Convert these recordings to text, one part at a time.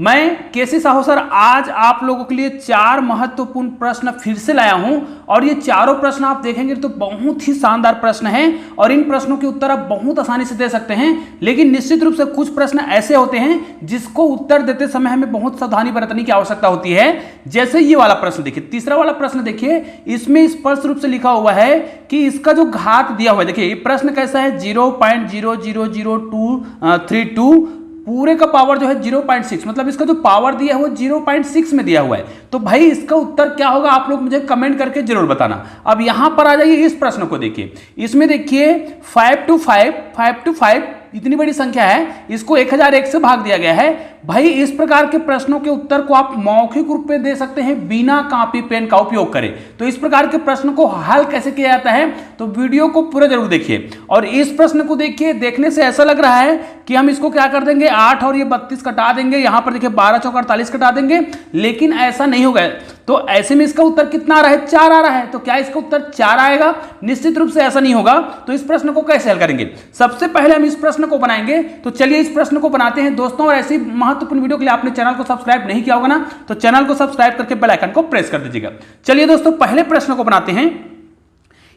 मैं केसी साहू सर आज आप लोगों के लिए 4 महत्वपूर्ण प्रश्न फिर से लाया हूं और ये चारों प्रश्न आप देखेंगे तो बहुत ही शानदार प्रश्न हैं और इन प्रश्नों के उत्तर आप बहुत आसानी से दे सकते हैं। लेकिन निश्चित रूप से कुछ प्रश्न ऐसे होते हैं जिसको उत्तर देते समय हमें बहुत सावधानी बरतने की आवश्यकता होती है। जैसे ये वाला प्रश्न देखिए, तीसरा वाला प्रश्न देखिए, इसमें स्पष्ट रूप से लिखा हुआ है कि इसका जो घात दिया हुआ है, देखिए ये प्रश्न कैसा है 0.0000232 पूरे का पावर जो है 0.6, मतलब इसका जो पावर दिया है वो 0.6 में दिया हुआ है। तो भाई इसका उत्तर क्या होगा आप लोग मुझे कमेंट करके जरूर बताना। अब यहां पर आ जाइए, इस प्रश्न को देखिए, इसमें देखिए 5 to 5 इतनी बड़ी संख्या है, इसको 1001 से भाग दिया गया है। भाई इस प्रकार के प्रश्नों के उत्तर को आप मौखिक रूप में दे सकते हैं बिना कॉपी पेन का उपयोग करें। तो इस प्रकार के प्रश्न को हल कैसे किया जाता है तो वीडियो को पूरा जरूर देखिए। और इस प्रश्न को देखिए, देखने से ऐसा लग रहा है कि हम इसको क्या कर देंगे 8 और ये 32 कटा देंगे, यहां पर देखिए 12 चौक 48 कटा देंगे, लेकिन ऐसा नहीं होगा। तो ऐसे में इसका उत्तर कितना आ रहा है 4 आ रहा है। तो क्या इसका उत्तर 4 आएगा? निश्चित रूप से ऐसा नहीं होगा। तो इस प्रश्न को कैसे हल करेंगे? सबसे पहले हम इस प्रश्न को बनाएंगे। तो चलिए इस प्रश्न को बनाते हैं दोस्तों। और ऐसी महत्वपूर्ण वीडियो के लिए आपने चैनल को सब्सक्राइब नहीं किया होगा ना, तो चैनल को सब्सक्राइब करके बेल आइकन को प्रेस कर दीजिएगा। चलिए दोस्तों पहले प्रश्न को बनाते हैं।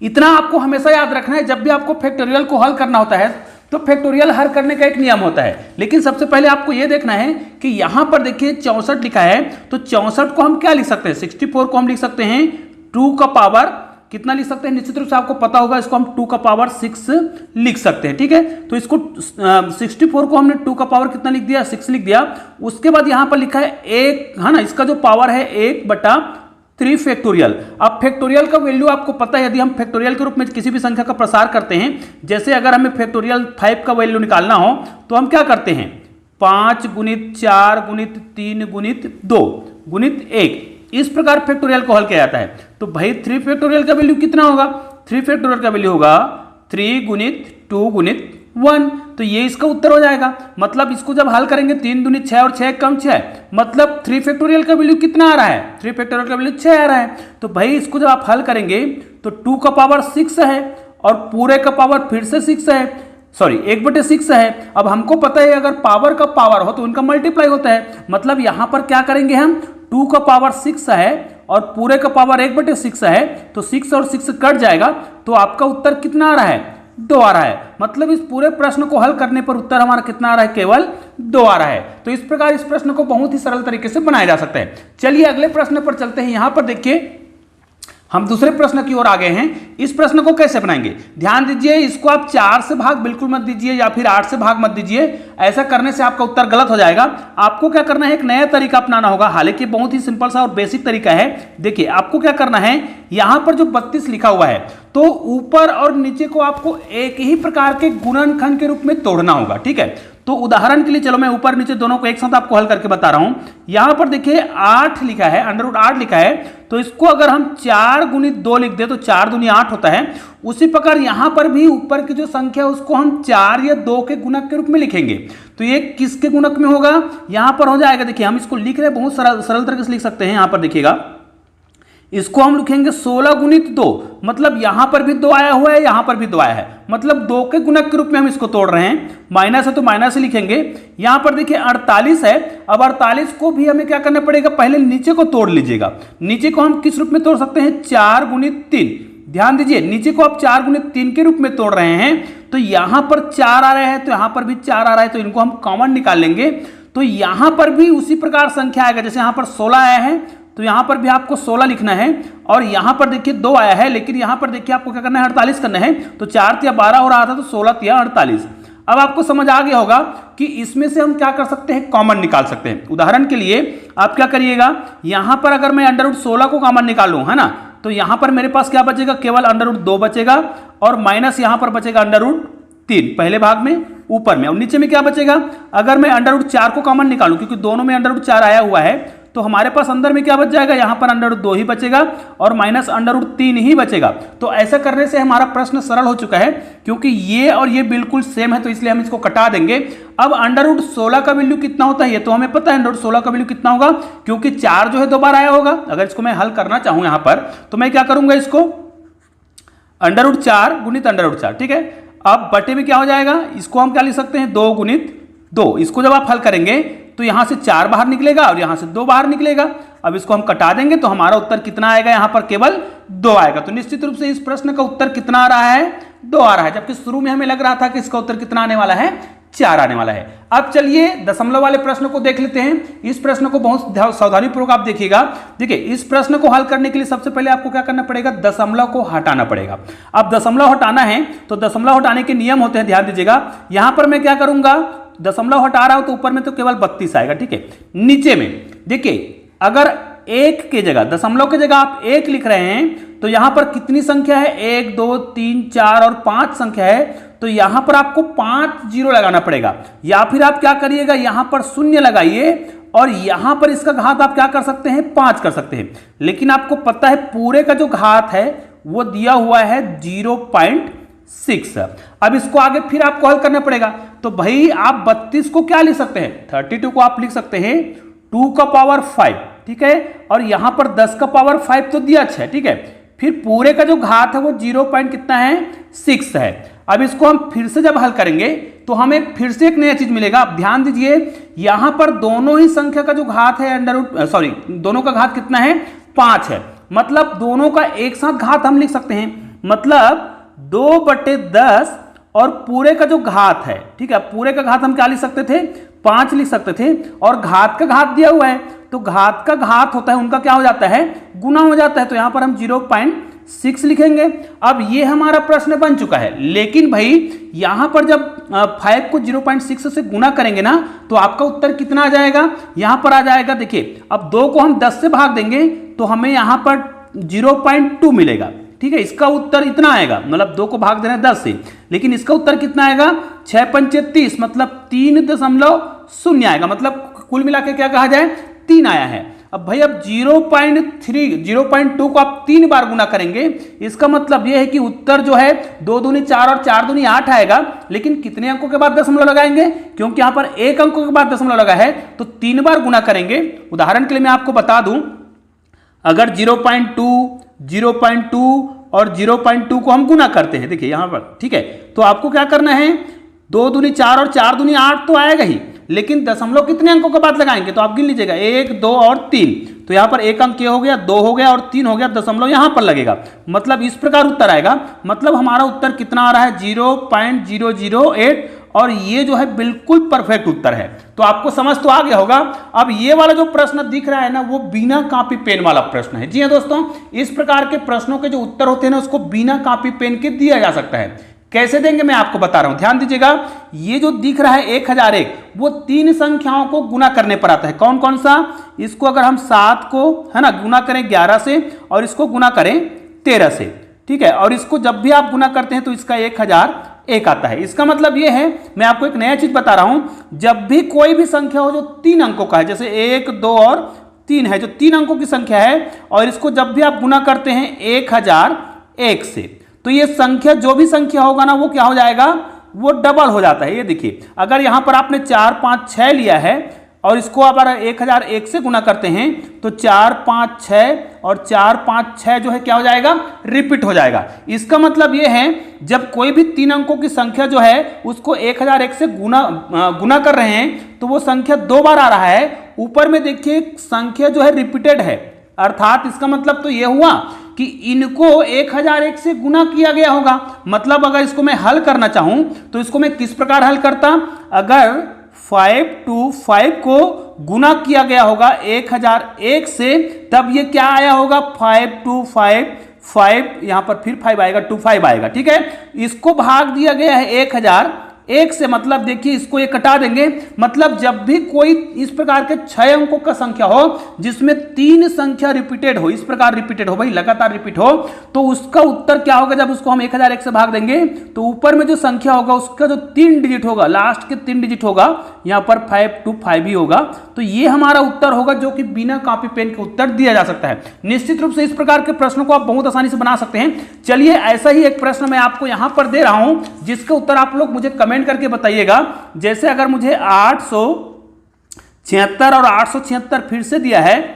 इतना आपको हमेशा याद रखना है, जब भी आपको फैक्टोरियल को हल करना होता है तो फैक्टोरियल हल करने का एक नियम होता है। लेकिन सबसे पहले आपको यह देखना है कि यहां पर देखिए 64 लिखा है, तो 64 को हम क्या लिख सकते हैं, 64 को हम लिख सकते हैं 2 का पावर कितना लिख सकते हैं, निश्चित रूप से आपको पता होगा, इसको हम 2 का पावर 6 लिख सकते हैं। ठीक है, तो इसको 64 को हमने 2 का पावर कितना लिख दिया, 6 लिख दिया। उसके बाद यहां पर लिखा है 1 है ना, इसका जो पावर है 1/3 फैक्टोरियल। अब फैक्टोरियल का वैल्यू आपको पता है, यदि हम फैक्टोरियल के रूप में किसी भी संख्या का प्रसार करते हैं, जैसे अगर हमें फैक्टोरियल 5 का वैल्यू निकालना हो तो हम क्या करते हैं 5 गुणित 4 गुणित 3 गुणित 2 गुणित 1, इस प्रकार फैक्टोरियल को हल किया जाता है। तो भाई 3 फैक्टोरियल का वैल्यू कितना होगा, 3 फैक्टोरियल का वैल्यू होगा 3 गुणित 2 गुणित 1। तो ये इसका उत्तर हो जाएगा। मतलब इसको जब हल करेंगे 3 दूनी 6 और 6 कम 6, मतलब 3 फैक्टोरियल का वैल्यू कितना आ रहा है, 3 फैक्टोरियल का वैल्यू 6 आ रहा है। तो भाई इसको जब आप हल करेंगे तो 2 का पावर 6 है और पूरे का पावर फिर से 6 है, सॉरी 1/6 है। अब हमको पता है अगर पावर का पावर हो तो उनका मल्टीप्लाई होता है। मतलब यहां पर क्या करेंगे हम 2 का पावर 6 है और पूरे का पावर 1/6 है, तो 6 और 6 कट जाएगा, तो आपका उत्तर कितना आ रहा है 2 आ रहा है। मतलब इस पूरे प्रश्न को हल करने पर उत्तर हमारा कितना आ रहा है, केवल 2 आ रहा है। तो इस प्रकार इस प्रश्न को बहुत ही सरल तरीके से बनाया जा सकता है। चलिए अगले प्रश्न पर चलते हैं। यहां पर देखिए हम दूसरे प्रश्न की ओर आ गए हैं। इस प्रश्न को कैसे बनाएंगे, ध्यान दीजिए, इसको आप 4 से भाग बिल्कुल मत दीजिए या फिर 8 से भाग मत दीजिए, ऐसा करने से आपका उत्तर गलत हो जाएगा। आपको क्या करना है, एक नया तरीका अपनाना होगा। हालांकि बहुत ही सिंपल सा और बेसिक तरीका है। देखिए आपको क्या करना है, यहां पर जो 32 लिखा हुआ है तो ऊपर और नीचे को आपको एक ही प्रकार के गुणनखंड के रूप में तोड़ना होगा। ठीक है, तो उदाहरण के लिए चलो मैं ऊपर नीचे दोनों को एक साथ आपको हल करके बता रहा हूं। यहां पर देखिए 8 लिखा है, √8 लिखा है, तो इसको अगर हम 4 गुणित 2 लिख दे तो 4 दूनी 8 होता है। उसी प्रकार यहां पर भी ऊपर की जो संख्या उसको हम 4 या 2 के गुणक के रूप में लिखेंगे। तो ये किसके गुणक में होगा, यहां पर हो जाएगा, देखिए हम इसको लिख रहे हैं बहुत सरल तरीके से लिख सकते हैं। यहां पर देखिएगा इसको हम लिखेंगे 16 गुणित 2, मतलब यहां पर भी 2 आया हुआ है, यहां पर भी 2 आया है, मतलब 2 के गुणक के रूप में हम इसको तोड़ रहे हैं। माइनस है तो माइनस ही लिखेंगे। यहां पर देखिए 48 है, अब 48 को भी हमें क्या करना पड़ेगा, पहले नीचे को तोड़ लीजिएगा। नीचे को हम किस रूप में तोड़ सकते हैं, 4 गुणित 3। ध्यान दीजिए नीचे को आप 4 गुणित 3 के रूप में तोड़ रहे हैं, तो यहां पर 4 आ रहे हैं, तो यहां पर भी 4 आ रहा है, तो इनको हम कॉमन निकाल लेंगे। तो यहां पर भी उसी प्रकार संख्या आएगा, जैसे यहां पर 16 आया है तो यहां पर भी आपको 16 लिखना है, और यहां पर देखिए 2 आया है, लेकिन यहां पर देखिए आपको क्या करना है 48 करना है। तो 4 तिया 12 हो रहा था, तो 16 तिया 48। अब आपको समझ आ गया होगा कि इसमें से हम क्या कर सकते हैं, कॉमन निकाल सकते हैं। उदाहरण के लिए आप क्या करिएगा, यहां पर अगर मैं √16 को कॉमन निकालूं, है ना, तो यहां पर मेरे पास क्या बचेगा, केवल √2 बचेगा, और माइनस यहां पर बचेगा √3 पहले भाग में ऊपर में, और नीचे में क्या बचेगा, अगर मैं √4 को कॉमन निकालूं, क्योंकि दोनों में √4 आया हुआ है, तो हमारे पास अंदर में क्या बच जाएगा, यहां पर √2 ही बचेगा और माइनस √3 ही बचेगा। तो ऐसा करने से हमारा प्रश्न सरल हो चुका है, क्योंकि ये और ये बिल्कुल सेम है, तो इसलिए हम इसको कटा देंगे। अब √16 का वैल्यू कितना होता है, ये तो हमें पता है √16 का वैल्यू कितना होगा, क्योंकि 4 जो है 2 बार आया होगा। अगर इसको मैं हल करना चाहूं यहां पर, तो मैं क्या करूंगा, इसको √4 गुणित √4, ठीक है। अब बटे में क्या हो जाएगा, इसको हम क्या लिख सकते हैं, 2 गुणित 2। इसको जब आप हल करेंगे तो यहां से 4 बाहर निकलेगा और यहां से 2 बाहर निकलेगा। अब इसको हम कटा देंगे तो हमारा उत्तर कितना आएगा, यहां पर केवल 2 आएगा। तो निश्चित रूप से इस प्रश्न का उत्तर कितना आ रहा है, 2 आ रहा है, जबकि शुरू में हमें लग रहा था कि इसका उत्तर कितना आने वाला है, 4 आने वाला है। अब चलिए दशमलव वाले प्रश्न को देख लेते हैं। इस प्रश्न को बहुत सावधानीपूर्वक आप देखिएगा। देखिए इस प्रश्न को हल करने के लिए सबसे पहले आपको क्या करना पड़ेगा, दशमलव को हटाना पड़ेगा। अब दशमलव हटाना है तो दशमलव हटाने के नियम होते हैं, ध्यान दीजिएगा। यहां पर मैं क्या करूंगा, दशमलव हटा रहा हूं तो ऊपर में तो केवल 32 आएगा, ठीक है। नीचे में देखिए अगर 1 के जगह, दशमलव की जगह आप 1 लिख रहे हैं तो यहां पर कितनी संख्या है, 1 2 3 4 और 5 संख्या है, तो यहां पर आपको 5 जीरो लगाना पड़ेगा। या फिर आप क्या करिएगा, यहां पर 0 लगाइए और यहां पर इसका घात आप क्या कर सकते हैं, 5 कर सकते हैं। लेकिन आपको पता है पूरे का जो घात है वो दिया हुआ है 0.6। अब इसको आगे फिर आपको हल करना पड़ेगा। तो भाई आप 32 को क्या लिख सकते हैं, 32 को आप लिख सकते हैं 2 का पावर 5, ठीक है। और यहां पर 10 का पावर 5 तो दिया 6, ठीक है। फिर पूरे का जो घात है वो 0 पॉइंट कितना है, 6 है। अब इसको हम फिर से जब हल करेंगे तो हमें फिर से एक नया चीज मिलेगा। अब ध्यान दीजिए यहां पर दोनों ही संख्या का जो घात है दोनों का घात कितना है, 5 है। मतलब दोनों का एक साथ घात हम लिख सकते हैं, मतलब 2/10 और पूरे का जो घात है, ठीक है। पूरे का घात हम क्या लिख सकते थे, 5 लिख सकते थे। और घात का घात दिया हुआ है तो घात का घात होता है उनका क्या हो जाता है, गुना हो जाता है। तो यहां पर हम 0.6 लिखेंगे। अब ये हमारा प्रश्न बन चुका है। लेकिन भाई यहां पर जब 5 को 0.6 से गुना करेंगे ना तो आपका उत्तर कितना आ जाएगा, यहां पर आ जाएगा, देखिए अब 2 को हम 10 से भाग देंगे तो हमें यहां पर 0.2 मिलेगा, ठीक है। इसका उत्तर इतना आएगा, मतलब 2 को भाग देना 10 से, लेकिन इसका उत्तर कितना आएगा, 6 पंचे 30, मतलब 3.0 आएगा। मतलब कुल मिला के क्या कहा जाए, 3 आया है। अब भाई अब 0.2 को आप 3 बार गुना करेंगे, इसका मतलब यह है कि उत्तर जो है 2 दूनी 4 और 4 दूनी 8 आएगा। लेकिन कितने अंकों के बाद दशमलव लगाएंगे, क्योंकि यहां पर 1 अंकों के बाद दशमलव लगा है तो 3 बार गुना करेंगे। उदाहरण के लिए मैं आपको बता दूं, अगर 0.2 और 0.2 को हम गुना करते हैं, देखिए यहां पर, ठीक है। तो आपको क्या करना है, 2 दूनी 4 और 4 दूनी 8 तो आएगा ही, लेकिन दशमलव कितने अंकों के बाद लगाएंगे, तो आप गिन लीजिएगा 1 2 और 3। तो यहां पर 1 अंक ये हो गया, 2 हो गया और 3 हो गया, दशमलव यहां पर लगेगा। मतलब इस प्रकार उत्तर आएगा। मतलब हमारा उत्तर कितना आ रहा है, 0.008, और ये जो है बिल्कुल परफेक्ट उत्तर है। तो आपको समझ तो आ गया होगा। अब ये वाला जो प्रश्न दिख रहा है ना, वो बिना कॉपी पेन वाला प्रश्न है। जी हाँ दोस्तों, इस प्रकार के प्रश्नों के जो उत्तर होते हैं ना, उसको बिना कॉपी पेन के दिया जा सकता है। कैसे देंगे मैं आपको बता रहा हूं, ध्यान दीजिएगा। ये जो दिख रहा है 1001, वो 3 संख्याओं को गुना करने पर आता है। कौन कौन सा, इसको अगर हम 7 को है ना गुना करें 11 से, और इसको गुना करें 13 से, ठीक है। और इसको जब भी आप गुना करते हैं तो इसका 1001 आता है। इसका मतलब ये है, मैं आपको एक नया चीज बता रहा हूं, जब भी कोई भी संख्या हो जो 3 अंकों का है, जैसे 1 2 और 3 है, जो 3 अंकों की संख्या है, और इसको जब भी आप गुना करते हैं 1001 से, तो ये संख्या, जो भी संख्या होगा ना, वो क्या हो जाएगा, वो डबल हो जाता है। ये देखिए, अगर यहां पर आपने 4 5 6 लिया है और इसको अगर 1001 से गुना करते हैं तो 4 5 6 और 4 5 6 जो है क्या हो जाएगा, रिपीट हो जाएगा। इसका मतलब ये है, जब कोई भी 3 अंकों की संख्या जो है उसको 1001 से गुना कर रहे हैं तो वो संख्या 2 बार आ रहा है। ऊपर में देखिए संख्या जो है रिपीटेड है, अर्थात इसका मतलब तो ये हुआ कि इनको 1001 से गुना किया गया होगा। मतलब अगर इसको मैं हल करना चाहूं तो इसको मैं किस प्रकार हल करता, अगर 5 को गुना किया गया होगा 1001 से, तब ये क्या आया होगा, 5 यहां पर फिर 5 आएगा, 25 आएगा, ठीक है। इसको भाग दिया गया है 1001 से, मतलब देखिए इसको ये कटा देंगे। मतलब जब भी कोई इस प्रकार के 6 अंकों का संख्या हो जिसमें 3 संख्या रिपीटेड हो, इस प्रकार रिपीटेड हो भाई, लगातार रिपीट हो, तो उसका उत्तर क्या होगा, जब उसको हम 1001 से भाग देंगे तो ऊपर में जो संख्या होगा उसका जो 3 डिजिट होगा, लास्ट के 3 डिजिट होगा, यहां पर 525 ही होगा। तो ये हमारा उत्तर होगा, जो कि बिना कॉपी पेन के उत्तर दिया जा सकता है। निश्चित रूप से इस प्रकार के प्रश्नों को आप बहुत आसानी से बना सकते हैं। चलिए ऐसा ही एक प्रश्न मैं आपको यहां पर दे रहा हूं, जिसका उत्तर आप लोग मुझे कमेंट करके बताइएगा। जैसे अगर मुझे 876 और 876 फिर से दिया है,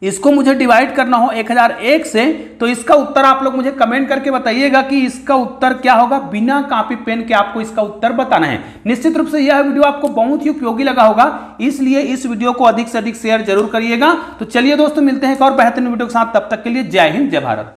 इसको मुझे डिवाइड करना हो 1001 से, तो इसका उत्तर आप लोग मुझे कमेंट करके बताइएगा कि इसका उत्तर क्या होगा। बिना कॉपी पेन के आपको इसका उत्तर बताना है। निश्चित रूप से यह वीडियो आपको बहुत ही उपयोगी लगा होगा, इसलिए इस वीडियो को अधिक से अधिक शेयर जरूर करिएगा। तो चलिए दोस्तों, मिलते हैं एक और बेहतरीन वीडियो के साथ, तब तक के लिए जय हिंद, जय भारत।